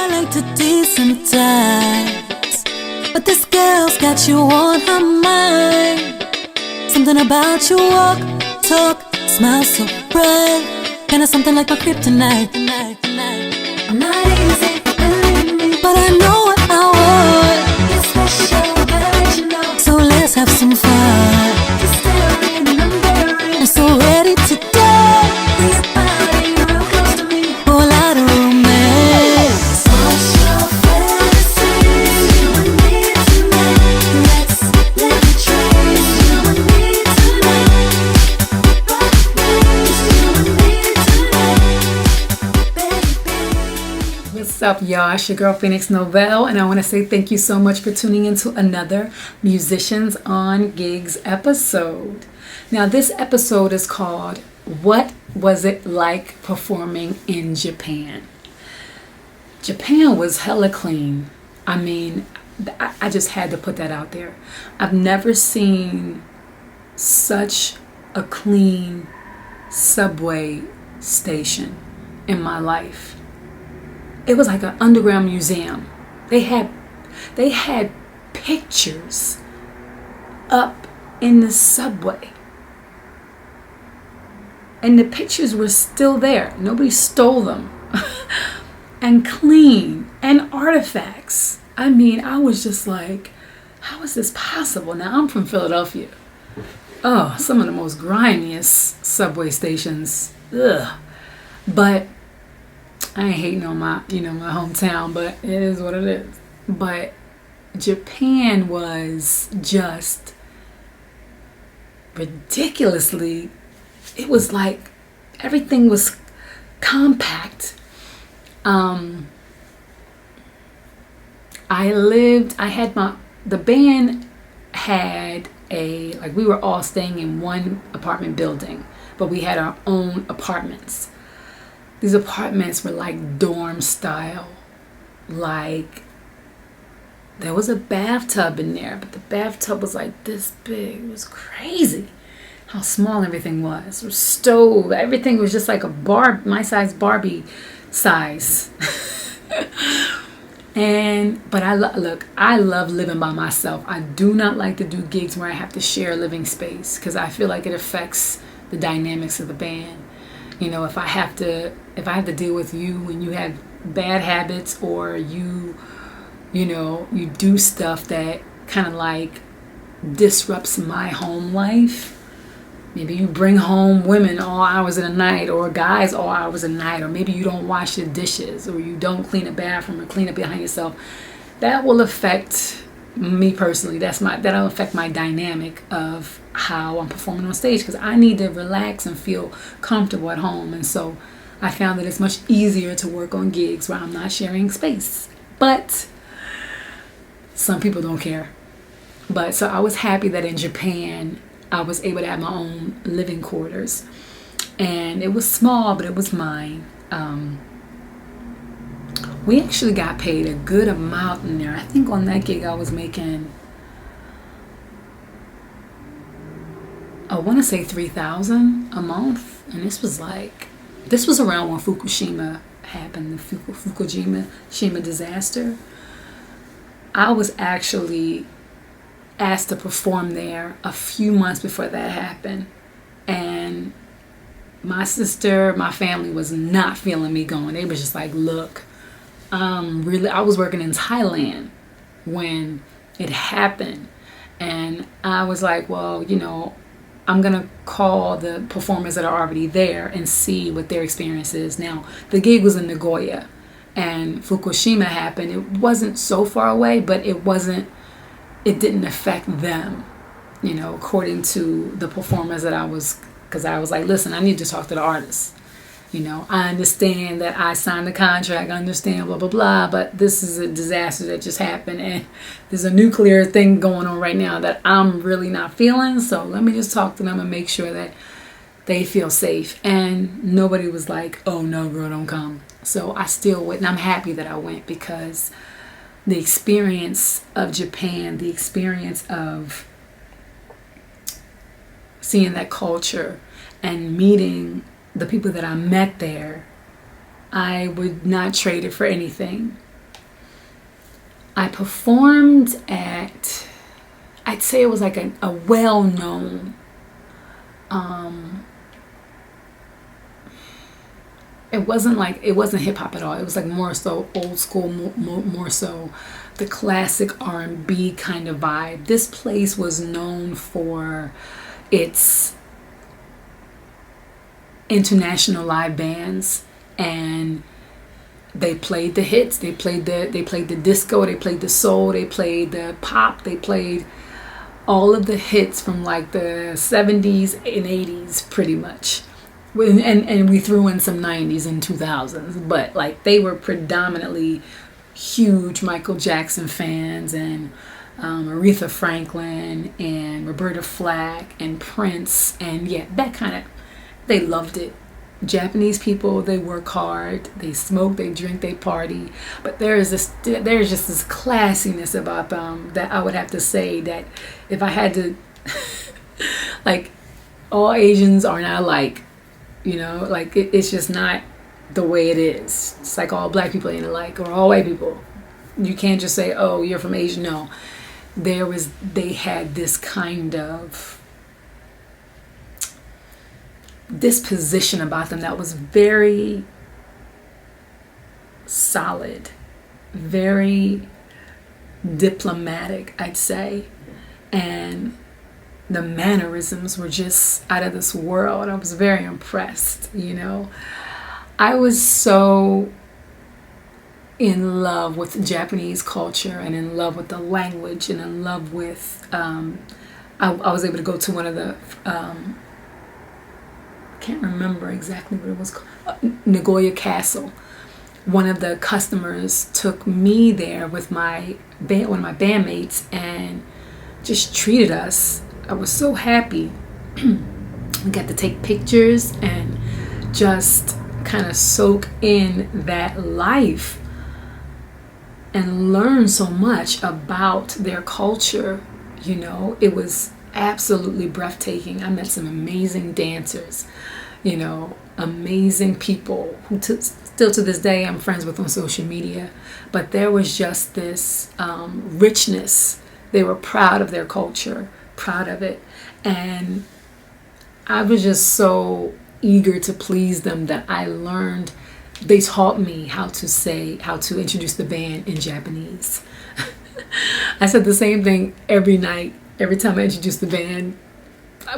like to desensitize, but this girl's got you on her mind. Something about your walk, talk, smile so bright, kinda something like my kryptonite. I'm not easy, believe me, but I know what I want. You're special, original, so let's have some fun. You're staring and I'm daring, I'm so ready to die. Bring your body real close to me, pour a lot of romance. What's your fantasy? You and me tonight. Let's let the trace. You and me tonight. Rock waves. You and me tonight, baby. What's up, y'all? It's your girl Phoenix Novell, and I want to say thank you so much for tuning into another Musicians on Gigs episode. Now, this episode is called What Was It Like Performing in Japan? Japan was hella clean. I mean, I just had to put that out there. I've never seen such a clean subway station in my life. It was like an underground museum. They had pictures up in the subway. And the pictures were still there. Nobody stole them. And clean. And artifacts. I mean, I was just like, how is this possible? Now, I'm from Philadelphia. Oh, some of the most grimiest subway stations. Ugh. But I ain't hating on my hometown, but it is what it is. But Japan was just ridiculously, it was like everything was compact. The band had we were all staying in one apartment building, but we had our own apartments. These apartments were like dorm style. Like, there was a bathtub in there, but the bathtub was like this big. It was crazy how small everything was. There was stove. Everything was just like my size Barbie size. But I love living by myself. I do not like to do gigs where I have to share a living space because I feel like it affects the dynamics of the band. You know, if I have to deal with you and you have bad habits, or you do stuff that kind of like disrupts my home life. Maybe you bring home women all hours of the night, or guys all hours of the night, or maybe you don't wash your dishes, or you don't clean a bathroom or clean up behind yourself. That will affect me personally. That'll affect my dynamic of how I'm performing on stage, because I need to relax and feel comfortable at home. And so I found that it's much easier to work on gigs where I'm not sharing space. But some people don't care. But so I was happy that in Japan I was able to have my own living quarters, and it was small, but it was mine. We actually got paid a good amount in there. I think on that gig I was making, I want to say $3,000 a month, and this was around when Fukushima happened, the Fukushima disaster. I was actually asked to perform there a few months before that happened, and my family was not feeling me going. They was just like, look, I was working in Thailand when it happened, and I was like, well, I'm gonna call the performers that are already there and see what their experience is. Now, the gig was in Nagoya, and Fukushima happened. It wasn't so far away, but it didn't affect them, according to the performers because I was like, listen, I need to talk to the artists. I understand that I signed the contract, I understand blah, blah, blah, but this is a disaster that just happened, and there's a nuclear thing going on right now that I'm really not feeling, so let me just talk to them and make sure that they feel safe. And nobody was like, oh no, girl, don't come. So I still went, and I'm happy that I went, because the experience of Japan, the experience of seeing that culture and meeting the people that I met there, I would not trade it for anything. I performed at, I'd say it was like a well-known, it wasn't hip hop at all. It was like more so old school, more so the classic R&B kind of vibe. This place was known for its international live bands, and they played the hits. They played the disco. They played the soul. They played the pop. They played all of the hits from like the 70s and 80s, pretty much. And we threw in some 90s and 2000s, but like they were predominantly huge Michael Jackson fans, and Aretha Franklin and Roberta Flack and Prince, and yeah, that kind of, they loved it. Japanese people, they work hard, they smoke, they drink, they party, but there's just this classiness about them that I would have to say that if I had to, like, all Asians are not alike, like it's just not the way it is. It's like all black people ain't alike, or all white people. You can't just say, oh, you're from Asia. No, they had this kind of disposition about them that was very solid, very diplomatic, I'd say, and the mannerisms were just out of this world. I was very impressed, I was so in love with Japanese culture, and in love with the language, and in love with I was able to go to one of the can't remember exactly what it was called, Nagoya Castle. One of the customers took me there with one of my bandmates, and just treated us. I was so happy. We got to take pictures and just kind of soak in that life and learn so much about their culture. It was absolutely breathtaking. I met some amazing dancers, amazing people who still to this day I'm friends with on social media. But there was just this richness. They were proud of their culture, proud of it. And I was just so eager to please them that I learned, they taught me how to introduce the band in Japanese. I said the same thing every night, every time I introduced the band,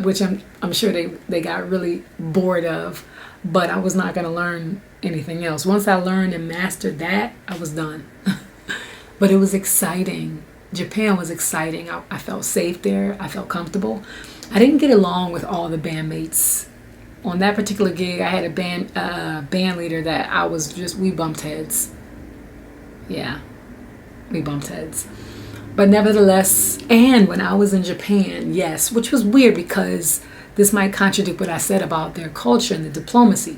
which I'm sure they got really bored of, but I was not going to learn anything else. Once I learned and mastered that, I was done. But it was exciting. Japan was exciting. I felt safe there. I felt comfortable. I didn't get along with all the bandmates. On that particular gig, I had a band leader that we bumped heads. Yeah, we bumped heads. But nevertheless, and when I was in Japan, yes, which was weird because this might contradict what I said about their culture and the diplomacy.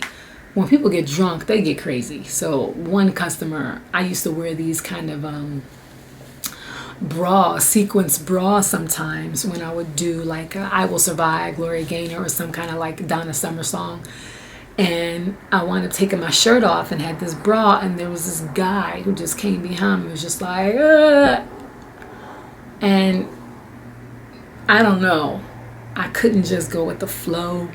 When people get drunk, they get crazy. So one customer, I used to wear these kind of sequence bra sometimes when I would do like I Will Survive, Gloria Gaynor, or some kind of like Donna Summer song. And I wound up taking my shirt off and had this bra, and there was this guy who just came behind me and was just like, ugh. And I don't know, I couldn't just go with the flow.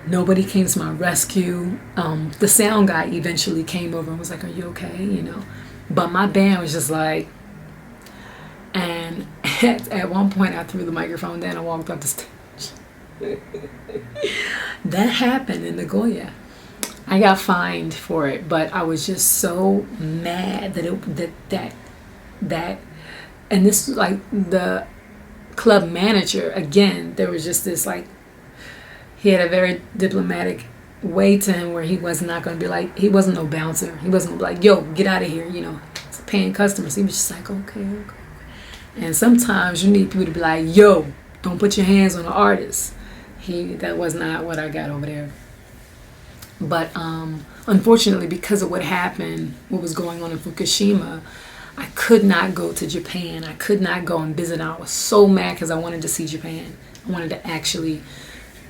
Nobody came to my rescue. The sound guy eventually came over and was like, are you okay? But my band was just like, and at one point I threw the microphone down and walked off the stage. That happened in Nagoya. I got fined for it, but I was just so mad that and this was like the club manager, again, there was just this like, he had a very diplomatic way to him where he was not going to be like, he wasn't no bouncer. He wasn't going to be like, yo, get out of here, it's paying customers. He was just like, okay. And sometimes you need people to be like, yo, don't put your hands on the artist. That was not what I got over there. But unfortunately, because of what happened, what was going on in Fukushima, I could not go to Japan. I could not go and visit. I was so mad because I wanted to see Japan. I wanted to actually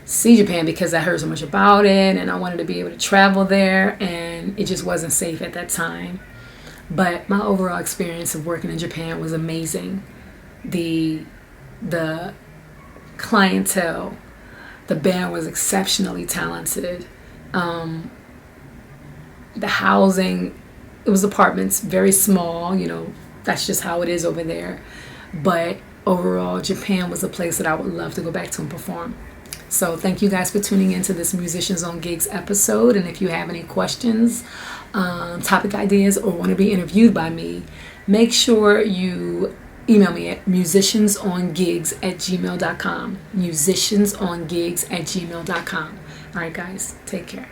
see Japan because I heard so much about it, and I wanted to be able to travel there, and it just wasn't safe at that time. But my overall experience of working in Japan was amazing. The clientele, the band was exceptionally talented. The housing, it was apartments, very small, that's just how it is over there. But overall, Japan was a place that I would love to go back to and perform. So thank you guys for tuning into this Musicians on Gigs episode. And if you have any questions, topic ideas, or want to be interviewed by me, make sure you email me at musiciansongigs@gmail.com. musiciansongigs@gmail.com. All right, guys, take care.